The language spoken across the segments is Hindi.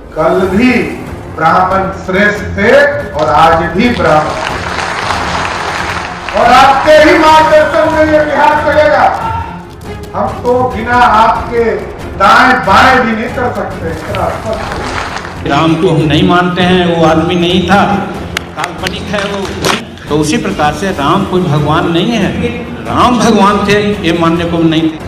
कल भी ब्राह्मण श्रेष्ठ थे और आज भी ब्राह्मण, और आपके ही मार्गदर्शन में ये बिहार चलेगा। हम तो बिना आपके दाएं बाएं भी नहीं कर सकते। राम को हम नहीं मानते हैं, वो आदमी नहीं था, काल्पनिक है वो। तो उसी प्रकार से राम कोई भगवान नहीं है, राम भगवान थे ये मानने को नहीं थे।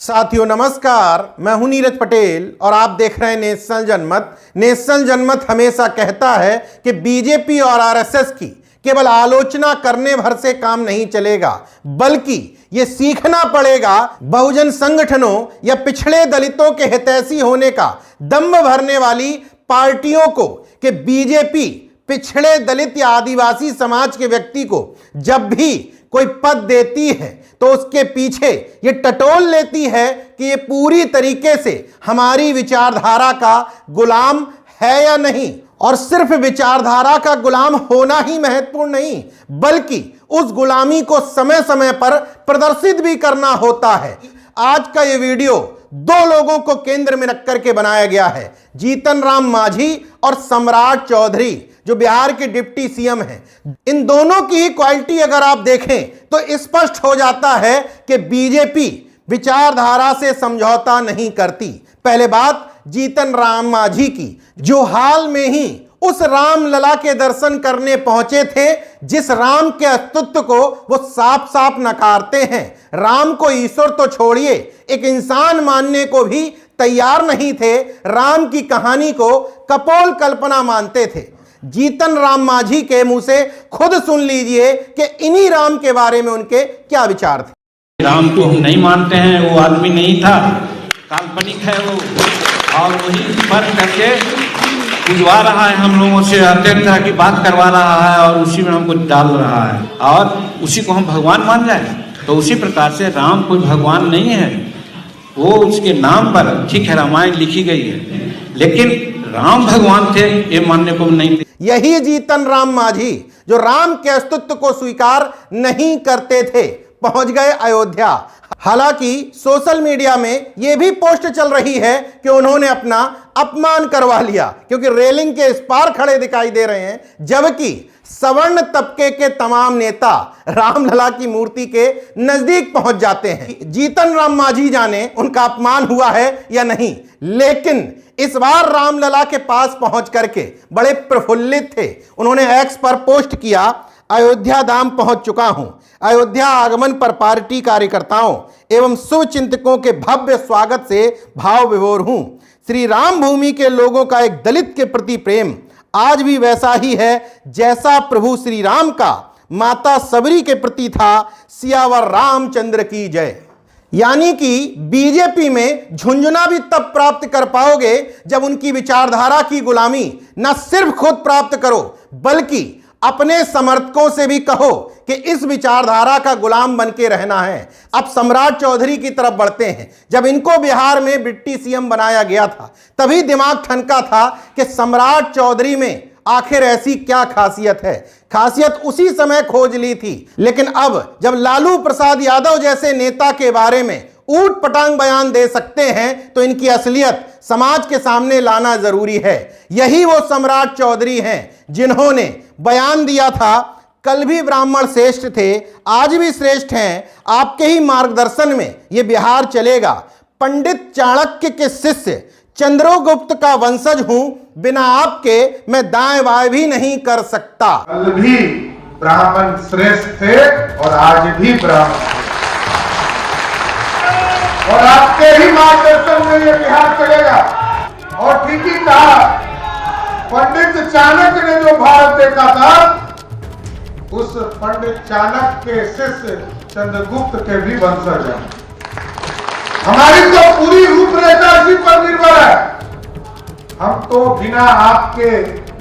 साथियों नमस्कार, मैं हूं नीरज पटेल और आप देख रहे हैं नेशनल जनमत। नेशनल जनमत हमेशा कहता है कि बीजेपी और आरएसएस की केवल आलोचना करने भर से काम नहीं चलेगा, बल्कि ये सीखना पड़ेगा बहुजन संगठनों या पिछड़े दलितों के हितैषी होने का दम्भ भरने वाली पार्टियों को कि बीजेपी पिछड़े दलित या आदिवासी समाज के व्यक्ति को जब भी कोई पद देती है तो उसके पीछे ये टटोल लेती है कि ये पूरी तरीके से हमारी विचारधारा का गुलाम है या नहीं। और सिर्फ विचारधारा का गुलाम होना ही महत्वपूर्ण नहीं, बल्कि उस गुलामी को समय समय पर प्रदर्शित भी करना होता है। आज का ये वीडियो दो लोगों को केंद्र में रख करके बनाया गया है, जीतन राम मांझी और सम्राट चौधरी जो बिहार के डिप्टी सीएम हैं। इन दोनों की ही क्वालिटी अगर आप देखें तो स्पष्ट हो जाता है कि बीजेपी विचारधारा से समझौता नहीं करती। पहले बात जीतन राम मांझी की, जो हाल में ही उस रामलला के दर्शन करने पहुंचे थे जिस राम के अस्तित्व को वो साफ साफ नकारते हैं। राम को ईश्वर तो छोड़िए, एक इंसान मानने को भी तैयार नहीं थे। राम की कहानी को कपोल कल्पना मानते थे। जीतन राम मांझी के मुंह से खुद सुन लीजिए कि इन्हीं राम के बारे में उनके क्या विचार थे। राम को हम नहीं मानते हैं, वो आदमी नहीं था, काल्पनिक है वो, और वही फर्क करके बुझवा रहा है हम लोगों से, अत्यंत तरह की बात करवा रहा है और उसी में हमको डाल रहा है और उसी को हम भगवान मान जाए। तो उसी प्रकार से राम कोई भगवान नहीं है, वो उसके नाम पर ठीक है रामायण लिखी गई है, लेकिन राम भगवान थे ये मानने को नहीं थे। यही जीतन राम मांझी जो राम के अस्तित्व को स्वीकार नहीं करते थे पहुंच गए अयोध्या। हालांकि सोशल मीडिया में यह भी पोस्ट चल रही है कि उन्होंने अपना अपमान करवा लिया क्योंकि रेलिंग के इस पार खड़े दिखाई दे रहे हैं, जबकि सवर्ण तबके के तमाम नेता रामलला की मूर्ति के नजदीक पहुंच जाते हैं। जीतन राम मांझी जाने उनका अपमान हुआ है या नहीं, लेकिन इस बार रामलला के पास पहुंच करके बड़े प्रफुल्लित थे। उन्होंने एक्स पर पोस्ट किया, अयोध्या धाम पहुंच चुका हूं। अयोध्या आगमन पर पार्टी कार्यकर्ताओं एवं शुभ चिंतकों के भव्य स्वागत से भाव विभोर हूं। श्री राम भूमि के लोगों का एक दलित के प्रति प्रेम आज भी वैसा ही है जैसा प्रभु श्री राम का माता सबरी के प्रति था। सियावर रामचंद्र की जय। यानी कि बीजेपी में झुंझुना भी तब प्राप्त कर पाओगे जब उनकी विचारधारा की गुलामी न सिर्फ खुद प्राप्त करो, बल्कि अपने समर्थकों से भी कहो कि इस विचारधारा का गुलाम बन के रहना है। अब सम्राट चौधरी की तरफ बढ़ते हैं। जब इनको बिहार में डिप्टी सीएम बनाया गया था तभी दिमाग ठनका था कि सम्राट चौधरी में आखिर ऐसी क्या खासियत है। खासियत उसी समय खोज ली थी, लेकिन अब जब लालू प्रसाद यादव जैसे नेता के बारे में ऊट पटांग बयान दे सकते हैं तो इनकी असलियत समाज के सामने लाना जरूरी है। यही वो सम्राट चौधरी हैं जिन्होंने बयान दिया था, कल भी ब्राह्मण श्रेष्ठ थे, आज भी श्रेष्ठ हैं, आपके ही मार्गदर्शन में ये बिहार चलेगा। पंडित चाणक्य के शिष्य चंद्रगुप्त का वंशज हूं, बिना आपके मैं दाएं बाएं भी नहीं कर सकता। कल भी ब्राह्मण श्रेष्ठ थे और आज भी ब्राह्मण, और आपके ही मार्गदर्शन में ये बिहार चलेगा। और ठीक ही कहा, पंडित चाणक्य ने जो भारत देखा था, उस पंडित चाणक्य के शिष्य चंद्रगुप्त के भी वंशज हैं। हमारी तो पूरी रूपरेखा इसी पर निर्भर है। हम तो बिना आपके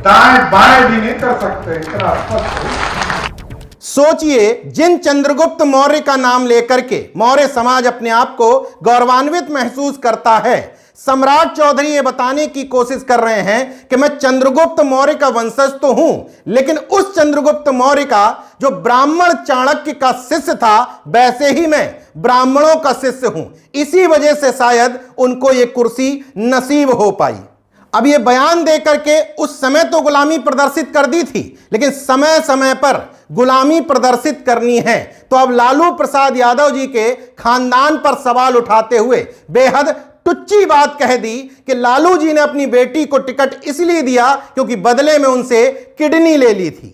दाएं बाएं भी नहीं कर सकते, इतना स्पष्ट। सोचिए, जिन चंद्रगुप्त मौर्य का नाम लेकर के मौर्य समाज अपने आप को गौरवान्वित महसूस करता है, सम्राट चौधरी ये बताने की कोशिश कर रहे हैं कि मैं चंद्रगुप्त मौर्य का वंशज तो हूं, लेकिन उस चंद्रगुप्त मौर्य का जो ब्राह्मण चाणक्य का शिष्य था, वैसे ही मैं ब्राह्मणों का शिष्य हूं। इसी वजह से शायद उनको ये कुर्सी नसीब हो पाई। अब ये बयान देकर के उस समय तो गुलामी प्रदर्शित कर दी थी, लेकिन समय समय पर गुलामी प्रदर्शित करनी है तो अब लालू प्रसाद यादव जी के खानदान पर सवाल उठाते हुए बेहद टुच्ची बात कह दी कि लालू जी ने अपनी बेटी को टिकट इसलिए दिया क्योंकि बदले में उनसे किडनी ले ली थी।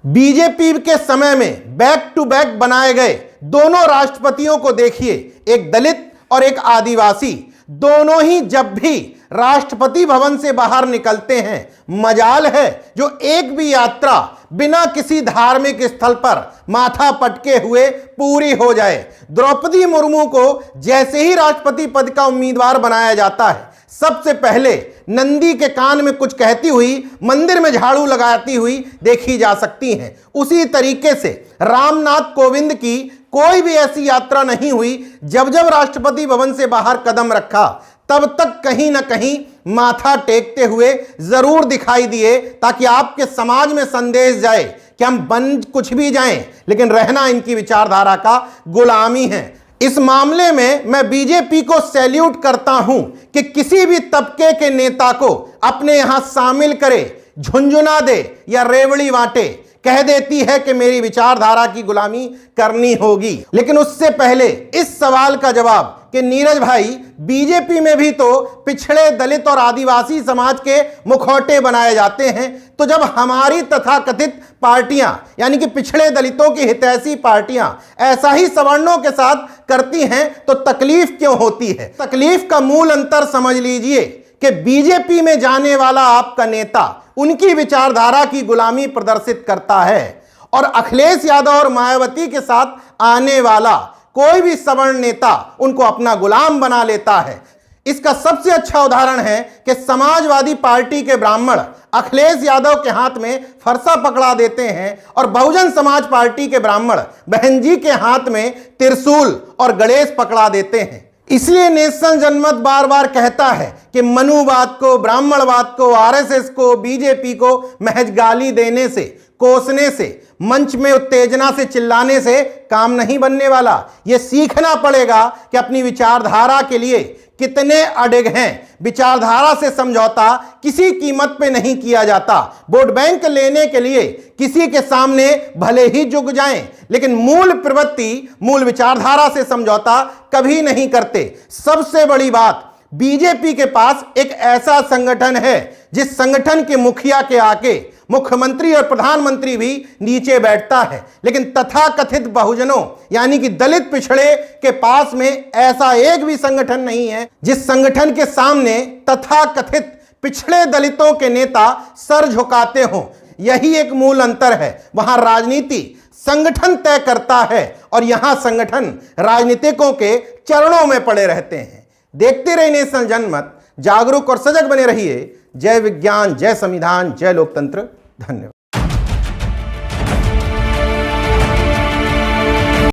बीजेपी के समय में बैक टू बैक बनाए गए दोनों राष्ट्रपतियों को देखिए, एक दलित और एक आदिवासी, दोनों ही जब भी राष्ट्रपति भवन से बाहर निकलते हैं, मजाल है जो एक भी यात्रा बिना किसी धार्मिक स्थल पर माथा पटके हुए पूरी हो जाए। द्रौपदी मुर्मू को जैसे ही राष्ट्रपति पद का उम्मीदवार बनाया जाता है, सबसे पहले नंदी के कान में कुछ कहती हुई मंदिर में झाड़ू लगाती हुई देखी जा सकती हैं। उसी तरीके से रामनाथ कोविंद की कोई भी ऐसी यात्रा नहीं हुई, जब जब राष्ट्रपति भवन से बाहर कदम रखा तब तक कहीं ना कहीं माथा टेकते हुए जरूर दिखाई दिए, ताकि आपके समाज में संदेश जाए कि हम बन कुछ भी जाएं, लेकिन रहना इनकी विचारधारा का गुलामी है। इस मामले में मैं बीजेपी को सैल्यूट करता हूं कि किसी भी तबके के नेता को अपने यहां शामिल करे, झुंझुना दे या रेवड़ी बांटे, कह देती है कि मेरी विचारधारा की गुलामी करनी होगी। लेकिन उससे पहले इस सवाल का जवाब कि नीरज भाई, बीजेपी में भी तो पिछड़े दलित और आदिवासी समाज के मुखौटे बनाए जाते हैं, तो जब हमारी तथाकथित पार्टियां यानी कि पिछड़े दलितों की हितैषी पार्टियां ऐसा ही सवर्णों के साथ करती हैं तो तकलीफ क्यों होती है? तकलीफ का मूल अंतर समझ लीजिए कि बीजेपी में जाने वाला आपका नेता उनकी विचारधारा की गुलामी प्रदर्शित करता है और अखिलेश यादव और मायावती के साथ आने वाला कोई भी सवर्ण नेता उनको अपना गुलाम बना लेता है। इसका सबसे अच्छा उदाहरण है कि समाजवादी पार्टी के ब्राह्मण अखिलेश यादव के हाथ में फरसा पकड़ा देते हैं और बहुजन समाज पार्टी के ब्राह्मण बहन जी के हाथ में त्रिशूल और गणेश पकड़ा देते हैं। इसलिए नेशन जनमत बार बार कहता है कि मनुवाद को, ब्राह्मणवाद को, आरएसएस को, बीजेपी को महज गाली देने से, कोसने से, मंच में उत्तेजना से, चिल्लाने से काम नहीं बनने वाला। यह सीखना पड़ेगा कि अपनी विचारधारा के लिए कितने अडिग हैं। विचारधारा से समझौता किसी कीमत पे नहीं किया जाता। वोट बैंक लेने के लिए किसी के सामने भले ही झुक जाएं, लेकिन मूल प्रवृत्ति, मूल विचारधारा से समझौता कभी नहीं करते। सबसे बड़ी बात, बीजेपी के पास एक ऐसा संगठन है जिस संगठन के मुखिया के आके मुख्यमंत्री और प्रधानमंत्री भी नीचे बैठता है, लेकिन तथाकथित बहुजनों यानी कि दलित पिछड़े के पास में ऐसा एक भी संगठन नहीं है जिस संगठन के सामने तथाकथित पिछड़े दलितों के नेता सर झुकाते हों। यही एक मूल अंतर है। वहां राजनीति संगठन तय करता है और यहां संगठन राजनीतिकों के चरणों में पड़े रहते हैं। देखते रहिए नेशन जनमत, जागरूक और सजग बने रहिए। जय विज्ञान, जय संविधान, जय लोकतंत्र। धन्यवाद।